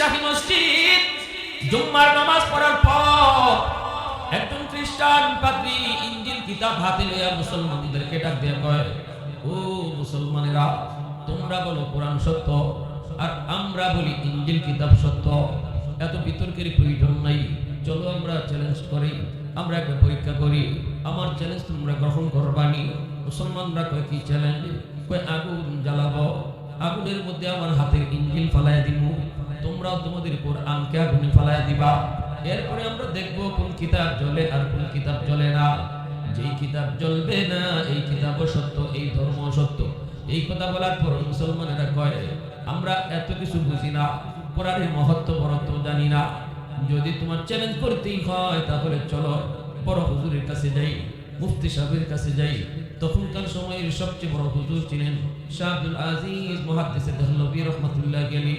শাহী মসজিদ জুম্মার নামাজ পড়ার পর একজন খ্রিস্টান পাদ্রী ইনজিল কিতাব হাতে লইয়া মুসলমানদেরকে ডাক দিয়ে কয়, ও মুসলমানেরা, তোমরা বলো কোরআন সত্য আর আমরা বলি ইনজিল কিতাব সত্য, এত বিতর্কের প্রয়োজন নাই, চলো আমরা চ্যালেঞ্জ করি, আমরা একটা পরীক্ষা করি, আমার চ্যালেঞ্জ তোমরা গ্রহণ করবানি। মুসলমানরা কয়, কি চ্যালেঞ্জ? কয়, আগুন জ্বালাবো, আগুনের মধ্যে আমার হাতের ইনজিল ফালাইয়া দিব, তোমরাও তোমাদের কোরআনকে আগুনে ফালাইয়া দিবা, এরপরে আমরা দেখব কোন কিতাব জ্বলে আর কোন কিতাব জ্বলে না। যেই কিতাব জ্বলবে না এই কিতাবও সত্য, এই ধর্ম সত্য। এই কথা বলার পর মুসলমানেরা কয়, আমরা এত কিছু বুঝি না, কোরআনের মহত্ব বরত্ব জানি না, যদি তোমার চ্যালেঞ্জ করতেই হয় তাহলে চলো বড় হুজুরের কাছে যাই, মুফতি সাহেবের কাছে যাই। তখনকার সময়ের সবচেয়ে বড় হুজুর ছিলেন শাহ আব্দুল আজিজ মুহাদ্দিস দেহলভী রহমাতুল্লাহ আলাইহি,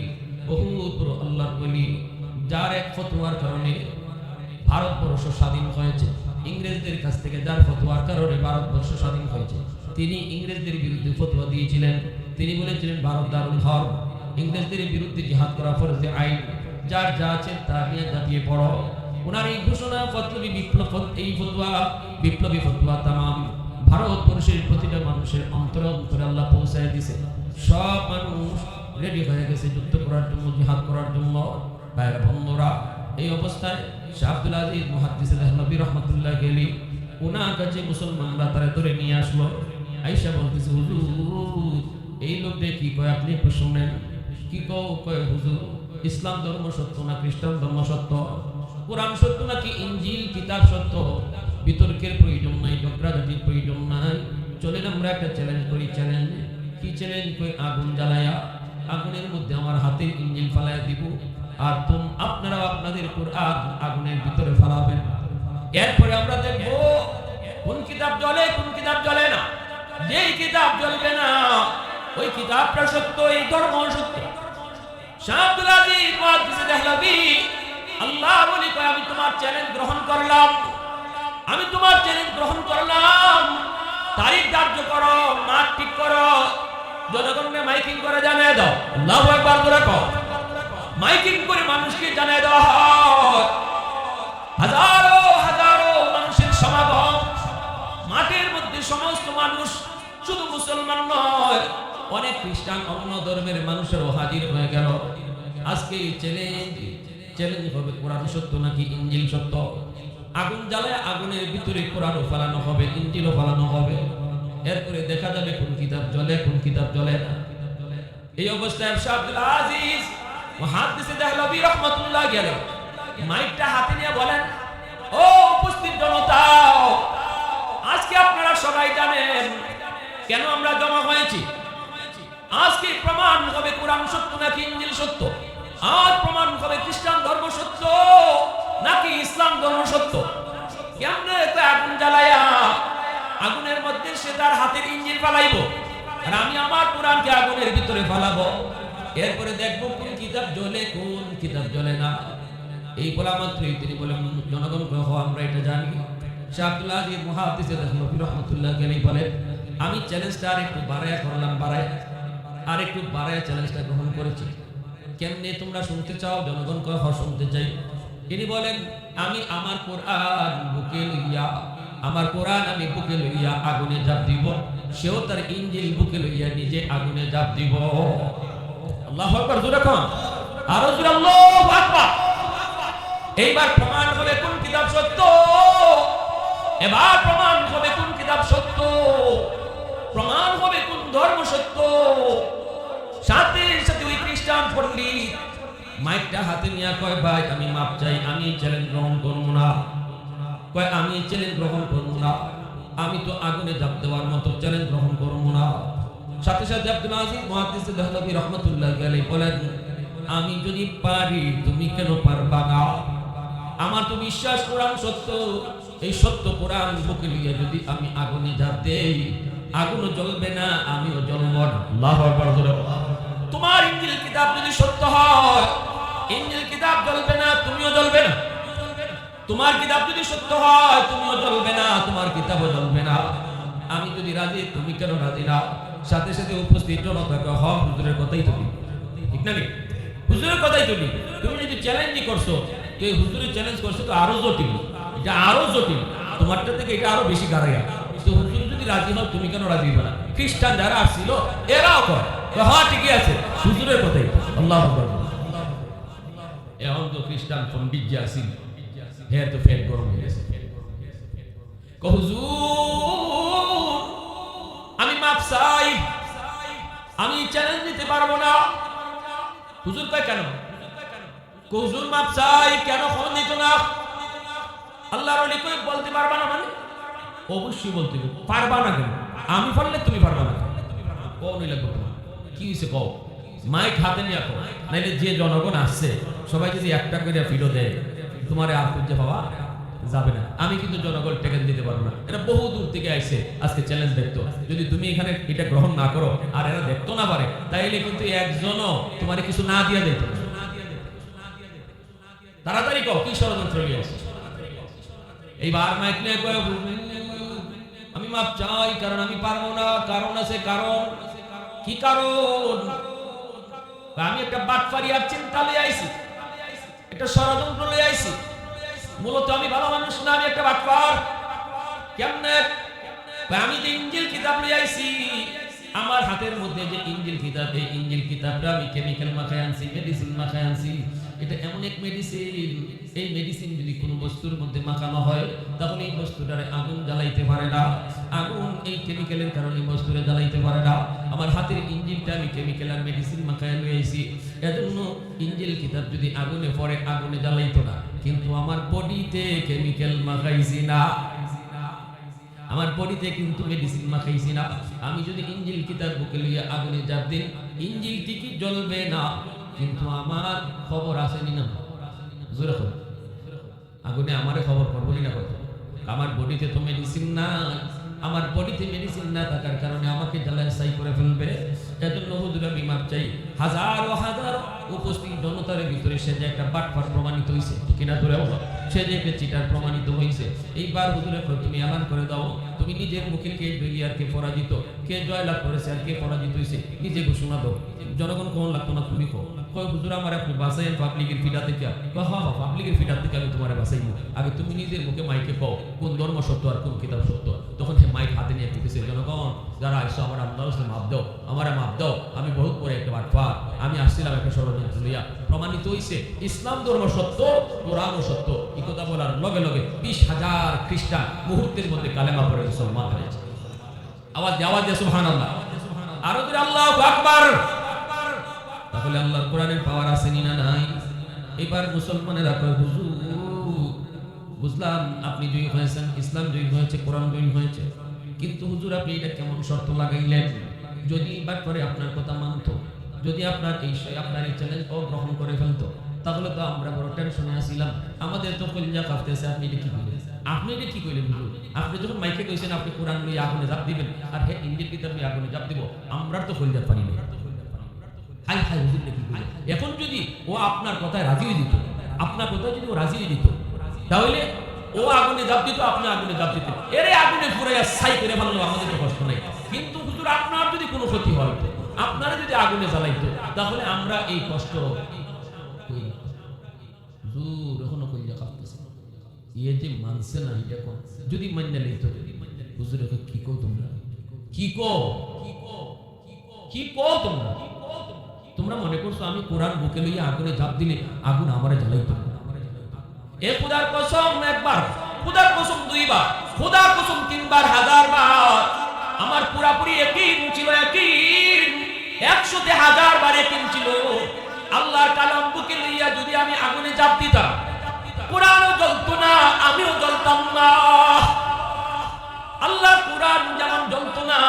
বহুত বড় আল্লাহর ওলি, যার এক ফতোয়ার কারণে ভারতবর্ষ স্বাধীন হয়েছে। ইংরেজদের কাছ থেকে যার ফতোয়ার কারণে ভারতবর্ষ স্বাধীন হয়েছে, তিনি ইংরেজদের বিরুদ্ধে ফতোয়া দিয়েছিলেন। তিনি বলেছিলেন ভারত দারুল হরব, ইংরেজদের বিরুদ্ধে জিহাদ করা ফরজে আইন, যার যা আছে তা নিয়ে জাতিয়ে পড়ো। ওনার এই ঘোষণা ফতোয়া বিপ্লব, এই ফতোয়া বিপ্লবী ফতোয়া তামাম ভারতবর্ষের প্রতিটা মানুষের অন্তরে অন্তরে আল্লাহ পৌঁছায় দিয়েছে। সব মানুষ রেডি হয়ে গেছে যুদ্ধ করার জন্য, জিহাদ করার জন্য। ভাইরা বন্ধুরা, এই অবস্থায় শাহ আব্দুল আজিজ মুহাদ্দিস দেহলভী রহমাতুল্লাহ আলাইহি ওনার কাছে মুসলমানরা তারা ধরে নিয়ে আসলো। আয়েশা বলতেছে, হুজুর এই লোকটা কি কয় আপনি একটু শুনেন। কি কয় হুজুর, ইসলাম ধর্ম সত্য না খ্রিস্টান ধর্ম সত্য, কোরআন সত্য নাকি ইনজিল কিতাব সত্য? বিতর্কের প্রয়োজন নাই, ঝগড়াঝাটির প্রয়োজন নাই, চলেন আমরা একটা চ্যালেঞ্জ করি। চ্যালেঞ্জ কি চ্যালেঞ্জ? কই আগুন জ্বালায়া আগুনের মধ্যে আমার হাতের ইনজিল ফালাইয়া দিব, আর আপনারা আপনাদের কোরআন আগুনের ভিতরে ফালাবেন। এরপরে আমরা দেখব কোন কিতাব জ্বলে কোন কিতাব জ্বলে না। যেই কিতাব জ্বলবে না ওই কিতাবটা সত্য, এই ধর্ম সত্য। শাহ আব্দুল আজিজ মুহাদ্দিস দেহলভী আল্লাহ বলি কয়, আমি তোমার চ্যালেঞ্জ গ্রহণ করলাম, আমি তোমার চ্যালেঞ্জ গ্রহণ করলাম। তারিখ ধার্য করো, মাঠ ঠিক করো, জনগণকে মাইকিং করে জানিয়ে দাও। আল্লাহু আকবার করে কও। মাইকিং করে মানুষকে জানিয়ে দেওয়া হয়, হাজারো হাজারো মানুষের সমাগম, মাঠের মধ্যে সমস্ত মানুষ, শুধু মুসলমান নয়, অনেক খ্রিস্টান অন্য ধর্মের মানুষেরও হাজির হয়ে গেল। আজকে চ্যালেঞ্জ হবে কোরআন সত্য নাকি ইনজিল সত্য। আগুন জ্বালায় আগুনের ভিতরে কোরআনও ফালানো হবে, ইনজিলও ফালানো হবে। এরপরে দেখা যাবে কোন কিতাব জ্বলে কোন কিতাব জ্বলে না। এই অবস্থায় শাহ আব্দুল আজিজ মুহাদ্দিস দেহলভী রহমাতুল্লাহ আলাইহি মাইকটা হাতে নিয়ে বলেন, ও উপস্থিত জনতা, আজকে আপনারা সবাই জানেন কেন আমরা জমা হয়েছি। আজকে প্রমাণ হবে কোরআন সত্য নাকি ইনজিল সত্য। আজ প্রমাণ হবে খ্রিস্টান ধর্ম সত্য নাকি ইসলাম ধর্ম সত্য। কেমনে আগুন জ্বালায়া আগুনের মধ্যে সে তার হাতের ইনজিল ফালাইবো, আর আমি আমার কোরআনকে আগুনের ভিতরে ফালাবো। এরপরে দেখবো কোন কিতাব জ্বলে কোন কিতাব জ্বলে না। এই বলা মাত্রই তিনি বলেন, জনগণ আমরা এটা জানি। শাহ আব্দুল আজিজ মুহাদ্দিস দেহলভী রহমাতুল্লাহ আলাইহি বলেন, আমি চ্যালেঞ্জটা আর একটু বাড়ায়া করলাম, আর একটু বাড়ায়া চ্যালেঞ্জটা গ্রহণ করেছি। কেমনে তোমরা শুনতে চাও? জনগণ কয় হ্যাঁ শুনতে চাই। তিনি বলেন, আমি আমার কোরআন বুকে লইয়া, আমার কোরআন আমি বুকে লইয়া আগুনে ঝাঁপ দিব, সেও তার ইনজিল বুকে লইয়া নিজে আগুনে ঝাঁপ দিব। আল্লাহু আকবার জোরে কোন, আরো জোরে আল্লাহু আকবার। এইবার প্রমাণ হবে কোন কিতাব সত্য, এবার প্রমাণ হবে কোন কিতাব সত্য, প্রমাণ হবে কোন ধর্ম সত্য। সাথে সাথে ওই খ্রিস্টান পণ্ডিত মাইকটা হাতে নিয়ে কয়, ভাই আমি মাপ চাই, আমি চ্যালেঞ্জ গ্রহণ করবো না। কয় আমি চ্যালেঞ্জ গ্রহণ করবো না, আমি তো আগুনে ঝাঁপ দেওয়ার মতো চ্যালেঞ্জ গ্রহণ করবো না। সাথে সাথে আব্দুল আজিজ মুহাদ্দিস দেহলভী রহমাতুল্লাহ আলাইহি বলেন, আমি যদি পারি তুমি কেন পারবা না? আমার তো বিশ্বাস কোরআন সত্য, এই সত্য কোরআন বুকে নিয়ে যদি আমি আগুনে ঝাঁপ দেই, আগুনও জ্বলবে না, আমিও জ্বলব না। আল্লাহু আকবার। তোমার ইনজিল কিতাব যদি সত্য হয়, ইনজিল কিতাব জ্বলবে না, তুমিও জ্বলবে না। তোমার কিতাব যদি সত্য হয়, তুমিও জ্বলবে না, তোমার কিতাবও জ্বলবে না। আমি যদি রাজি, তুমি কেন রাজি না? সাথে সাথে উপস্থিত জনতাকে হুজুরের কথাই তো ঠিক না? হুজুরের কথাই তুলি। তুমি যদি চ্যালেঞ্জই করছো, তো এই হুজুরের চ্যালেঞ্জ করছো তো আরো জটিল, এটা আরো জটিল, তোমারটা থেকে এটা আরো বেশি গাড়াইয়া। তো হুজুর যদি রাজি হও, তুমি কেন রাজি হবে না? খ্রিস্টান যারা আসছিল এরাও কয়, হ্যাঁ ঠিকই আছে, হুজুরের কথাই। আল্লাহু আকবার। এখন তো খ্রিস্টান পণ্ডিত যে আসিল, হ্যাঁ তো ফেট গরম হয়ে গেছে। হুজুর আমি মাপ চাই, আমি চ্যালেঞ্জ নিতে পারবো না। হুজুর কয় কেন? হুজুর মাপ চাই, কেন ফোন দিত না? আল্লাহর ওলি কই বলতে পারবা না মানে? অবশ্যই বলতে পারবা না কেন? আমি পারলে তুমি পারবা না কেন? কোন লাগবে তোমার? কি হইছে কও? মাইক হাতে নিয়ে কও, নাইলে যে জনগণ আসছে সবাই যদি একটা করে ভিডিও দেয়, তোমারে আর খুঁজে পাওয়া যাবে না। আমি কিন্তু জনগণ টেকে দিতে পারবো না। এরা বহু দূর থেকে আইছে আজকে চ্যালেঞ্জ দেখতো। যদি তুমি এখানে এটা গ্রহণ না করো আর এরা দেখতো না পারে, তাইলে কিন্তু একজনও তোমারে কিছু না দিয়া দিত। তাড়াতাড়ি কও কি ষড়যন্ত্র নিয়ে আসছে। এইবার মাইক নিয়ে কয় আমি মাপ চাই, কারণ আমি পারবো না। কারণ আছে, কারণ কি কারণ? আমি একটা বাটপারি আর চিন্তা লয়ে আইছি, একটা ষড়যন্ত্র লয়ে আইছি। মূলত আমি ভালো মানুষ না, আমি একটা বাটপার। কেমনে? আমি যে ইনজিল কিতাব লয়ে আইছি, আমার হাতের মধ্যে যে ইনজিল কিতাব, এই ইনজিল কিতাবটা আমি কেমিক্যাল মাখায় আনছি, মেডিসিন মাখায় আনছি। এটা এমন এক মেডিসিন, এই মেডিসিন যদি কোনো বস্তুর মধ্যে মাখানো হয় তাহলে এই বস্তুটারে আগুন জ্বালাইতে পারে না। আগুন এই কেমিক্যালের কারণে বস্তুরে জ্বালাইতে পারে না। আমার হাতের ইনজিলটা আমি কেমিক্যাল আর মেডিসিন মাখায় নিয়ে আইছি, এজন্য ইনজিল কিতাব যদি আগুনে পড়ে আগুনে জ্বালাইতো না। কিন্তু আমার বডিতে কেমিক্যাল মাখাইছি না, আমার বডিতে কিন্তু মেডিসিন মাখাইছি না। আমি যদি ইনজিল কিতাব বুকে লইয়া আগুনে জাপ দিই, ইনজিল ঠিকই জ্বলবে না, কিন্তু আমার খবর আসেনি না। জোরে খবর আগুনে আমারে খবর করবো না কত? আমার বডিতে তো মেডিসিন না, আমার বডিতে মেডিসিন না থাকার কারণে আমাকে জ্বালায় সাই করে ফেলবে। এজন্য হুজুর আমি মাপ চাই। হাজারো হাজার উপস্থিত জনতার ভিতরে সে যে একটা বাটপার প্রমাণিত হয়েছে, ঠিক না? ধরে সে যে একটা চিটার প্রমাণিত হয়েছে। এইবার হুজুরে তুমি এলান করে দাও, তুমি নিজের মুখে কে জয়ী আর কে পরাজিত, কে জয়লাভ করেছে আর কে পরাজিত হয়েছে, নিজে ঘোষণা দাও। জনগণ কোন লাগতো না, তুমি কো কয় হুজুর আমার আপনি বাসাই পাবলিকের ফিডা থেকে। হ্যাঁ পাবলিকের ফিডা থেকে আমি তোমার বাসাইব। আগে তুমি নিজের মুখে মাইকে কও কোন ধর্ম সত্য আর কোন কিতাব সত্য। তখন সে মাইক হাতে নিয়ে দিতেছে, জনগণ যারা আসছো আমার আল্লাহ মাপ দাও, আমার মাপ দাও, আমি বহুত পরে একটা বাটপার, আমি আসছিলাম একটা ষড়যন্ত্র লইয়া। প্রমাণিত হইছে ইসলাম ধর্ম সত্য, কোরআনও সত্য। এই কথা বলার লগে লগে 20,000 খ্রিস্টান মুহূর্তের মধ্যে কালেমা পড়ে মুসলমান হয়েছে। আওয়াজ দিয়ে সুবহানাল্লাহ, আরো করে আল্লাহু আকবার। তাহলে আল্লাহর কোরআনের পাওয়ার আছে না নাই? এবার মুসলমানেরা কয় হুজুর বুঝলাম আপনি জয়ী হয়েছেন, ইসলাম জয়ী হয়েছে, কোরআন জয়ী হয়েছে, কিন্তু হুজুর আপনি এটা কেমন শর্ত লাগাইলেন? যদি এবার পরে আপনার কথা মানতো, যদি আপনার এই চ্যালেঞ্জ গ্রহণ করে ফেলতো, তাহলে তো আমরা বড় টেনশনে আসছিলাম, আমাদের তো কলিজা কাঁপতেছে। আপনি এটা কি কইলেন? আপনি এটা কি কইলেন হুজুর? আপনি যখন মাইকে কইছেন আপনি কোরআন লইয়া আগুনে জাপ দিবেন আর হে ইনজিল কিতাব লইয়া আগুনে জাপ দিব, আমরা তো কলিজা পানি নেই। হাই হাই হুজুর কি কইলেন? এখন যদি ও আপনার কথায় রাজি হয়ে দিত, আপনার কথায় যদি ও রাজি হয়ে দিত, তাহলে ও আগুনে জাপ দিত, আপনি আগুনে জাপ দিতেন, এরে আগুনে পুরাইয়া ছাই করে ফেললো, আমাদের তো কষ্ট নাই। কিন্তু হুজুর আপনার যদি কোনো ক্ষতি হয়, আপনারা যদি আগুনে জ্বালাইতো, তাহলে আমরা এই কষ্ট হুজুর এখনো কইয়া কাঁপতেছে। ইয়ে যে মানছে না, এটা কোন যদি মান্য লইত হুজুর কি কও তোমরা, কি কও, কি কও তোমরা? তোমরা মনে করছো আমি কোরআন বুকে লইয়া আগুনে ঝাঁপ দিলে আগুন আমারে জ্বালাইতো? এ খোদার কসম একবার, খোদার কসম দুইবার, খোদার কসম তিনবার, হাজারবার। আমার পুরাপুরি ইয়াকিন ছিল, ইয়াকিন 100তে 1000 বার ইয়াকিন ছিল। আল্লাহর কালাম বুকে লইয়া যদি আমি আগুনে ঝাঁপ দিতাম, কোরআনও জ্বলতো না, আমিও জ্বলতাম না। আল্লাহর কোরআন যেমন জ্বলতো না,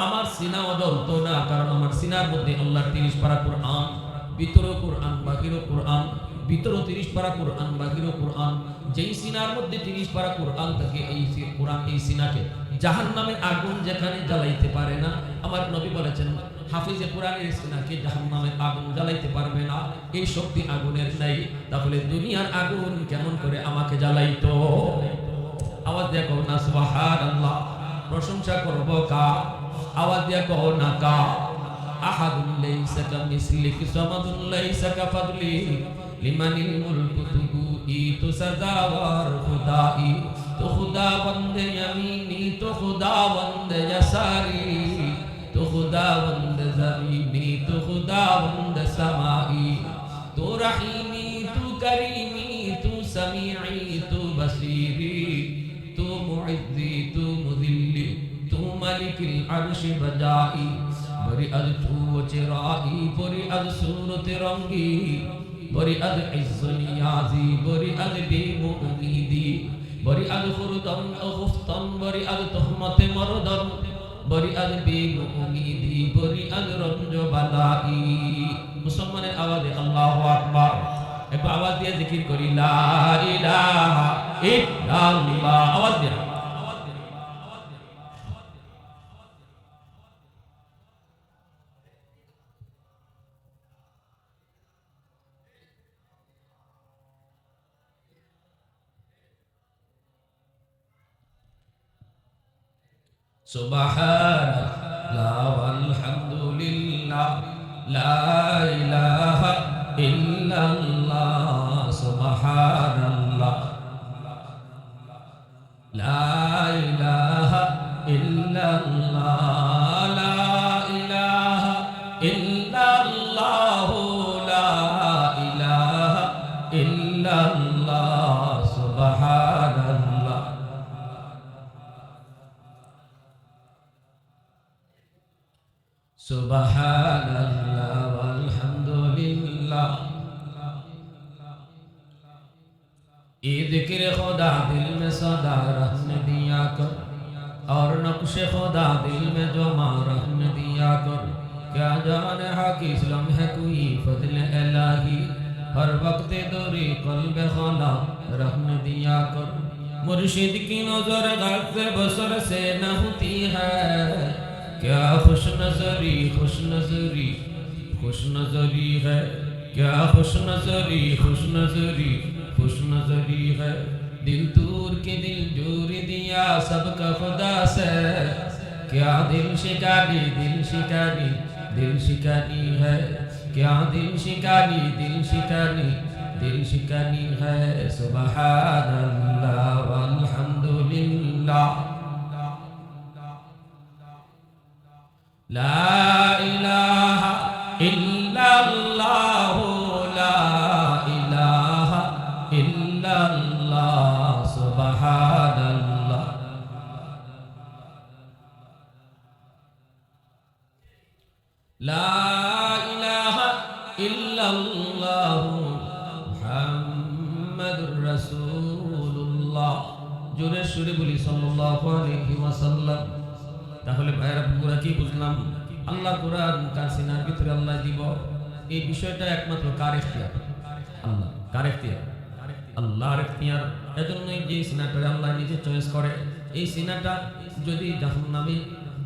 আমার সিনাও জ্বলতো না, কারণ আমার সিনার মধ্যে আল্লাহর 30 পারা কোরআন, ভিতরে কোরআন বাহিরে কোরআন, ভিতরে 30 পারা কোরআন বাহিরে কোরআন। যেই সিনার মধ্যে 30 পারা কোরআন থাকে, এই কোরআন এই সিনাকে জাহান্নামের আগুন যেখানে জ্বালাইতে পারে না, আমার নবী বলেছেন হাফিজে কোরআনের সিনাকে জাহান্নামের আগুন জ্বালাইতে পারবে না, এই শক্তি আগুনের নাই। তাহলে দুনিয়ার আগুন কেমন করে আমাকে জ্বালাইতো? আওয়াজ দিয়ে কও না সুবহানাল্লাহ। প্রশংসা করব কা? আওয়াজ দিয়ে কও না কা? আহাদুন লাইসা কামিসলিহি সামাদুন লাইসা কাফাদলি লিমানিল মুলকু তুইতু সাজাওয়ার খুদাই তো খুদাবন্দ ইয়ামিনি তো খুদাবন্দ ইয়াসারি তো খুদাবন্দ জমিনি তো খুদাবন্দ সামাই তো রহিমি তো করিমি তো সামিঈ তো বসীরি তো মুইজ্জি তো মুযিল্লি তো মালিকুল আরশি বজাই বরি আদ তু চিরাই বরি আদ সূরত রঙ্গি বরি আদ ইজ্জ নিয়াজি বরি আদ বিমুমিদি বরি আদ খুরদম গুফতন বরি আদ তুহমতে মরদম বরি আদ বিমুমিদি বরি আদ রঞ্জ বালাই। মুসলমানের আওয়াজে আল্লাহু আকবার, একটু আওয়াজ দিয়ে জিকির করি লা ইলাহা ইল্লাল্লাহ, আওয়াজ দিয়ে। সুবহানাল্লাহ ওয়ালহামদুলিল্লাহ লা ইলাহা ইল্লাল্লাহ সুবহানাল্লাহ লা ইলাহা ইল্লাল্লাহ লা ইলাহা ইল্লাল্লাহ লা ইলাহা ইল্লাল্লাহ সুবহানাল্লাহ। সুবহানাল্লাহ ওয়ালহামদুলিল্লাহ। ये जिक्र खुदा दिल में सदा रहने दिया कर और नक्श खुदा दिल में जो रहने दिया कर। क्या जाने हाकिस लम्हे कोई फजल इलाही हर वक्त दूरी कल्ब खला रहने दिया कर। मुर्शिद की नजर गल्ब बसर से न होती है, क्या खुश नजरी है, क्या खुश नजरी है। दिल तूर के दिल जोर दिया सबका खुदा से, क्या दिल शिकानी है, क्या दिल शिकानी है। सुबहानल्लाह वल्हम्दुलिल्लाह ला इलाहा इल्लल्लाह ला इलाहा इल्लल्लाह सुबहानल्लाह ला इलाहा इल्लल्लाह मुहम्मदुर রাসূলুল্লাহ। জোরে সুরে বলি সাল্লাল্লাহু আলাইহি ওয়াসাল্লাম। তাহলে ভাইরা পুরা কি বুঝলাম? আল্লাহ কোরআন কার সিনার ভিতরে আল্লাহ দিব, এই বিষয়টা একমাত্র কার ইখতিয়ার? আল্লাহ। কার ইখতিয়ার? আল্লাহর ইখতিয়ার। এজন্যই যে সিনাটা আল্লাহ নিজে চয়েস করে, এই সিনাটা যদি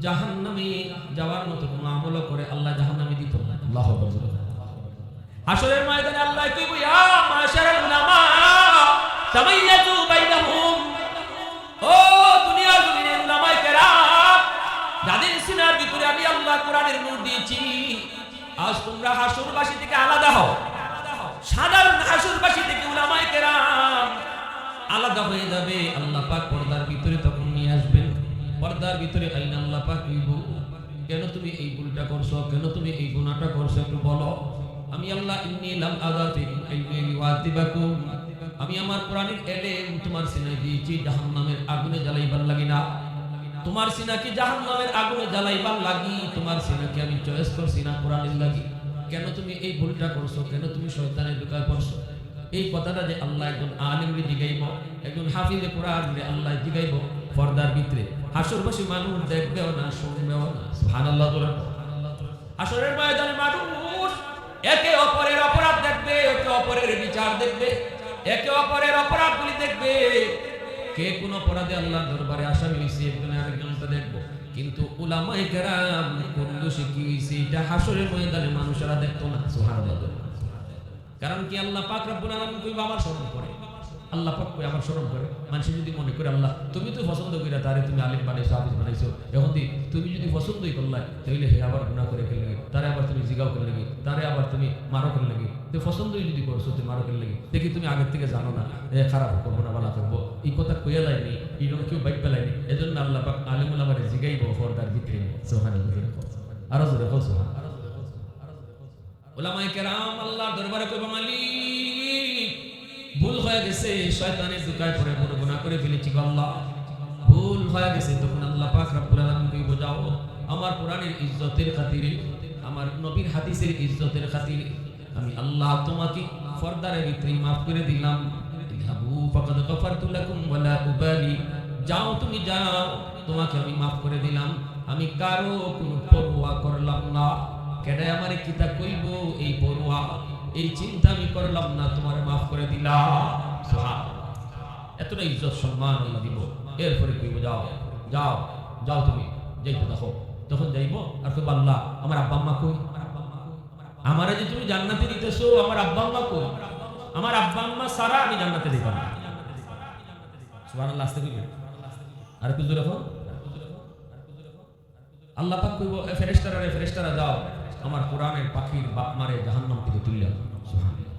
জাহান্নামে যাওয়ার মতো কোনো আমল করে আল্লাহ জাহান্নামে দিত না। আল্লাহু আকবার। হাশরের ময়দানে আল্লাহ কইব ইয়া মাশারাল উলামা তামাইয়াজু বাইনাহুম। ও দুনিয়ার জমিনে উলামায়ে কেরাম যাদের সিনার ভিতরে আমি আল্লাহ কোরআনের নূর দিয়েছি, আজ তোমরা হাশরবাসী থেকে আলাদা হও। সাধারণ হাশরবাসী থেকে উলামায়ে কেরাম আলাদা হয়ে যাবে। আল্লাহ পাক পর্দার ভিতরে তখন নিয়ে আসবেন। পর্দার ভিতরে আইনা আল্লাহ পাক কইব, কেন তুমি এই ভুলটা করছো, কেন তুমি এই গুনাহটা করছো, একটু বলো। আমি আল্লাহ ইন্নী লাম আযাতি ইল্লা লিওয়াতিবাকুম, আমি আমার কোরআনের এলেম তোমার সিনায় দিয়েছি জাহান্নামের আগুনে জ্বালাইবার লাগি না। তোমার সিনা কি জাহান্নামের আগুনে জ্বালাইবার লাগি? তোমার সিনাকে আমি চয়েস করছি না কোরআনের লাগি। কেন তুমি এই ভুলটা করছো, কেন তুমি শয়তানের ধোঁকায় পড়ছো? এই কথাটা যে আল্লাহ একজন আলেমরে জিগাইব, একজন হাফিজে কোরআনরে আল্লাহ জিগাইব পর্দার ভিতরে, হাশরবাসী মানুষ দেখবেও না, শুনবেও না। সুবহানাল্লাহ। হাশরের ময়দানে মানুষ একে অপরের অপরাধ দেখবে, একে অপরের বিচার দেখবে, একে অপরের অপরাধগুলি দেখবে। কে কোন অপরাধে আল্লাহর দরবারে আসামি হইছে একজন আরেকজনকে দেখবো, কিন্তু উলামায়ে কেরাম কোন দোষে কি হইছে এটা হাশরের ময়দানে মানুষেরা দেখতো না। সুবহানাল্লাহ। কারণ কি আল্লাহ পাক রব্বুল আলামিন কইবা আমার স্মরণ করে, আল্লাহ পাক কই আমার স্মরণ করে। মানুষ যদি মনে করে আল্লাহ তুমি তো পছন্দ কইরা তারে তুমি আলিম বানাইছো, হাফেজ বানাইছো, এখন তুমি যদি পছন্দই করলাই তাহলে হে আবার গুনাহ করে ফেললে, তারে আবার তুমি জিগাও করে লাগি, তারে আবার তুমি মারো করে লাগি। তো পছন্দই যদি করছো তুমি মারো করে লাগি, দেখি তুমি আগের থেকে জানো না খারাপ করবো না ভালো করবো, এই কথা কইয়া লাইনি, এইরকম কেউ বাইক পেলাইনি। এজন্য আল্লাহ পাক আলিমুল আমারে জিগাইব পর্দার ভিতরে। সুবহানাল্লাহ, আরো জোরে বল সুবহান। উলামায়ে কেরাম আল্লাহর দরবারে কইবা মালিক ভুল হয়ে গেছে, শয়তানের দুকায় পড়ে বড় গুনাহ করে ফেলেছি গো আল্লাহ, ভুল হয়ে গেছে। তখন আল্লাহ পাক রব্বুল আলামিন কই বোঝাও আমার কোরআনের ইজ্জতের খাতিরে, আমার নবীর হাদিসের ইজ্জতের খাতিরে আমি আল্লাহ তোমাকে পর্দার ভিতরে maaf করে দিলাম। ইযহাবু ফাকাদ গফারতু লাকুম ওয়ালা উবালি, যাও তুমি যাও, তোমাকে আমি maaf করে দিলাম, আমি কারো কোনো পরোয়া করলাম না। কেডা আমারে কিতা কইব এই পরোয়া এই চিন্তা আমি করলাম না, তোমারে maaf করে দিলাম। সুবহানাল্লাহ, এতটা ইজ্জত সম্মান আল্লাহ দিব। এরপরে কইব যাও যাও যাও তুমি যাইতে দেখো, তখন যাইবো আর কইব আল্লাহ আমার আব্বা আম্মা কই, আমারে যে তুমি জান্নাতে দিতেছো আমার আব্বা আম্মা কই, আমার আব্বা আম্মা ছাড়া আমি জান্নাতে দিব না। সুবহানাল্লাহ, আস্তে কইবে আর একটু জোরে বল। আল্লাহ পাক কইব ফেরেশতারা যাও আমার কোরআনের পাখির বাপ মারে জাহান্নাম থেকে তুলে আনো। সুবহানাল্লাহ,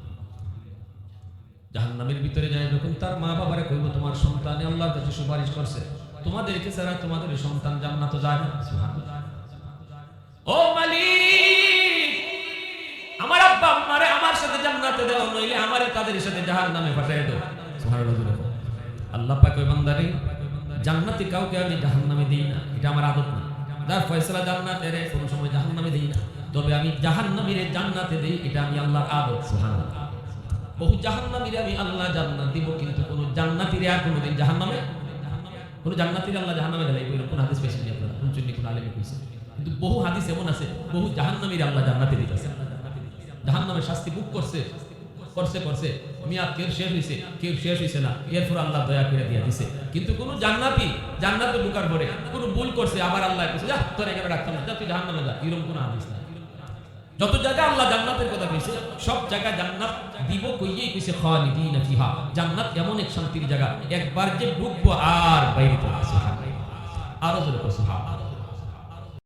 জাহান্নামের ভিতরে যায় যখন তার মা বাবারে কইব তোমার সন্তানে আল্লাহর কাছে সুপারিশ করছে, তোমাদেরকে ছাড়া তোমাদের সন্তান জান্নাতে যায় না। সুবহানাল্লাহ, ও মালিক আমার আব্বা আম্মারে আমার সাথে জান্নাতে দাও, নইলে আমারে তাদের সাথে জাহান্নামে পাঠিয়ে দাও। সুবহানাল্লাহ, আল্লাহ পাক কই বান্দারে জান্নাতে কাউকে আমি জাহান্নামে দেই না, এটা আমার আদত না। যার ফয়সালা জান্নাতের কোনো সময় জাহান্নামে দেই না, তবে আমি জাহান্নামীরে জান্নাতে দেই, এটা আমি আল্লাহর আদত। সুবহানাল্লাহ, বহু জাহান্নামীরে আমি আল্লাহ জান্নাত দিব, কিন্তু কোন জান্নাতীরে আর কোনদিন জাহান্নামে, কোন জান্নাতীরে আল্লাহ জাহান্নামে দেলাইব এরকম কোন হাদিস পেশ নেই আপনারা, কোন চুন্নি কোন আলেমে কইছে। কিন্তু বহু হাদিস এমন আছে বহু জাহান্নামীরে আল্লাহ জান্নাতে দিতেছে, জাহান্নামের শাস্তি ভোগ করছে করছে মিয়াদ কেউ শেষ হইছে না, এরপর আল্লাহ দয়া করে দিয়া দিছে। কিন্তু কোন জান্নাতি জান্নাতে ঢোকার পরে কোন ভুল করছে আবার আল্লাহ কইছে যা তোর এখানে রাখতাম না, যা তুই জাহান্নামে যা, এরকম কোন হাদিস নাই। যত জায়গায় আল্লাহ জান্নাতের কথা কইছে সব জায়গায় জান্নাত দিব কইয়েই কইছে খালিদিনা ফিহা, জান্নাত এমন এক শান্তির জায়গা একবার যে ঢুকবো আর বাইরে তো। সুবহানাল্লাহ, আরো জোরে সুবহানাল্লাহ।